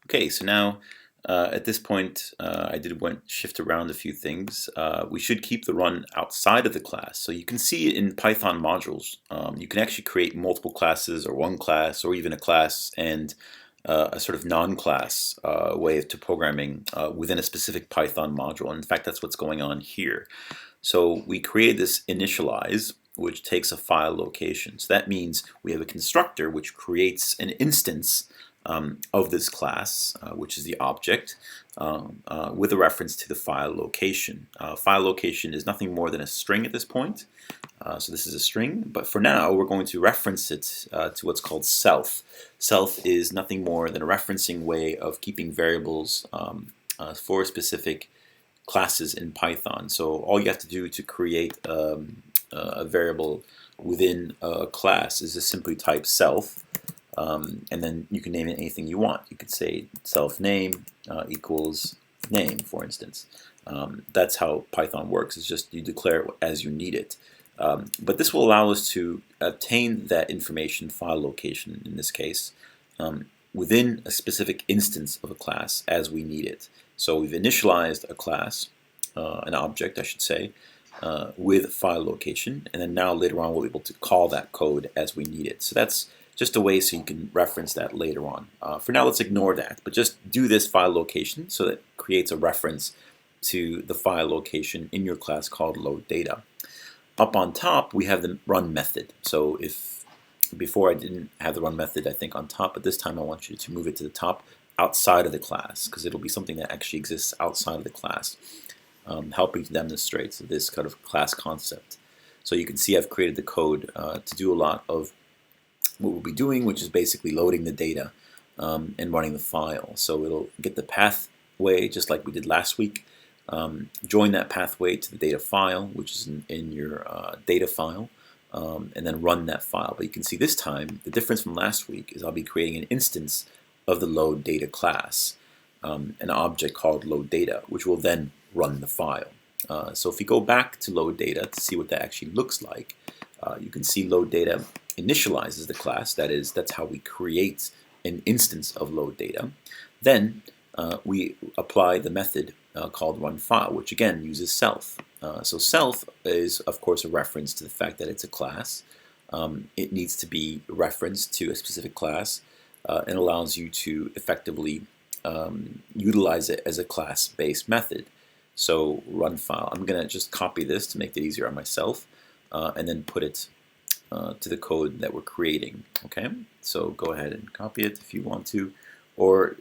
Okay, so now at this point, I did want to shift around a few things. We should keep the run outside of the class. So you can see in Python modules, you can actually create multiple classes or one class or even a class and a sort of non-class way to programming within a specific Python module. And in fact, that's what's going on here. So we created this initialize, which takes a file location. So that means we have a constructor which creates an instance of this class, which is the object, with a reference to the file location. File location is nothing more than a string at this point. So this is a string, but for now we're going to reference it to what's called self. Self is nothing more than a referencing way of keeping variables for specific classes in Python. So all you have to do to create a variable within a class is just simply type self, and then you can name it anything you want. You could say self name equals name, for instance. That's how Python works. It's just you declare it as you need it. But this will allow us to obtain that information, file location in this case, within a specific instance of a class as we need it. So we've initialized a class, an object I should say, with file location, and then now later on we'll be able to call that code as we need it. So that's just a way so you can reference that later on. For now, let's ignore that, but just do this file location so that creates a reference to the file location in your class called load data. Up on top, we have the run method. So if before I didn't have the run method, I think on top, but this time I want you to move it to the top outside of the class, because it'll be something that actually exists outside of the class, helping to demonstrate this kind of class concept. So you can see I've created the code to do a lot of what we'll be doing, which is basically loading the data and running the file. So it'll get the pathway just like we did last week, join that pathway to the data file, which is in your data file, and then run that file. But you can see this time, the difference from last week is I'll be creating an instance of the load data class, an object called load data, which will then run the file. So if you go back to load data to see what that actually looks like, you can see load data initializes the class. That's how we create an instance of load data. Then we apply the method called run file, which again uses self. So self is of course a reference to the fact that it's a class. It needs to be referenced to a specific class and allows you to effectively utilize it as a class-based method. So run file. I'm going to just copy this to make it easier on myself, and then put it to the code that we're creating. Okay, so go ahead and copy it if you want to, or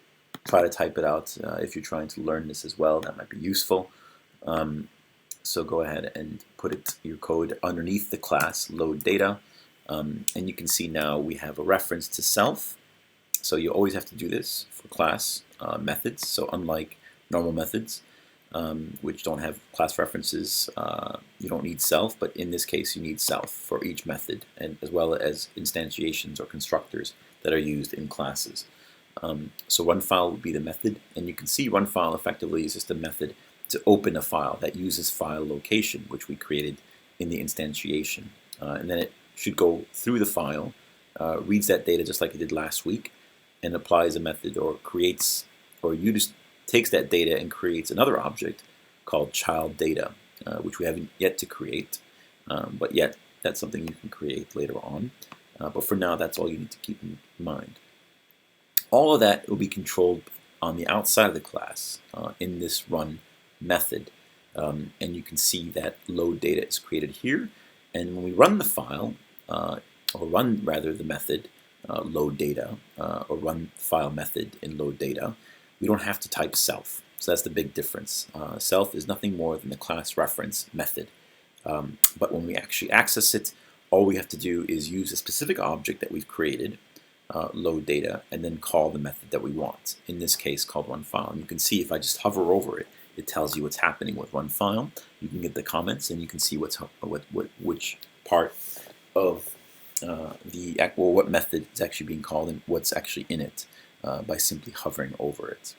try to type it out if you're trying to learn this as well. That might be useful. So go ahead and put your code underneath the class load data, and you can see now we have a reference to self. So you always have to do this for class methods. So unlike normal methods, which don't have class references, you don't need self, but in this case you need self for each method, and as well as instantiations or constructors that are used in classes. So run file would be the method, and you can see run file effectively is just a method to open a file that uses file location, which we created in the instantiation. And then it should go through the file, reads that data just like it did last week, and applies a method or creates, or takes that data and creates another object called child data, which we haven't yet to create, but yet that's something you can create later on. But for now, that's all you need to keep in mind. All of that will be controlled on the outside of the class in this run method, and you can see that load data is created here. And when we run the file, or run rather the method load data, or run file method in load data, we don't have to type self. So that's the big difference. Self is nothing more than the class reference method. But when we actually access it, all we have to do is use a specific object that we've created, load data, and then call the method that we want. In this case, called run file. And you can see if I just hover over it, it tells you what's happening with run file. You can get the comments, and you can see which part of what method is actually being called and what's actually in it by simply hovering over it.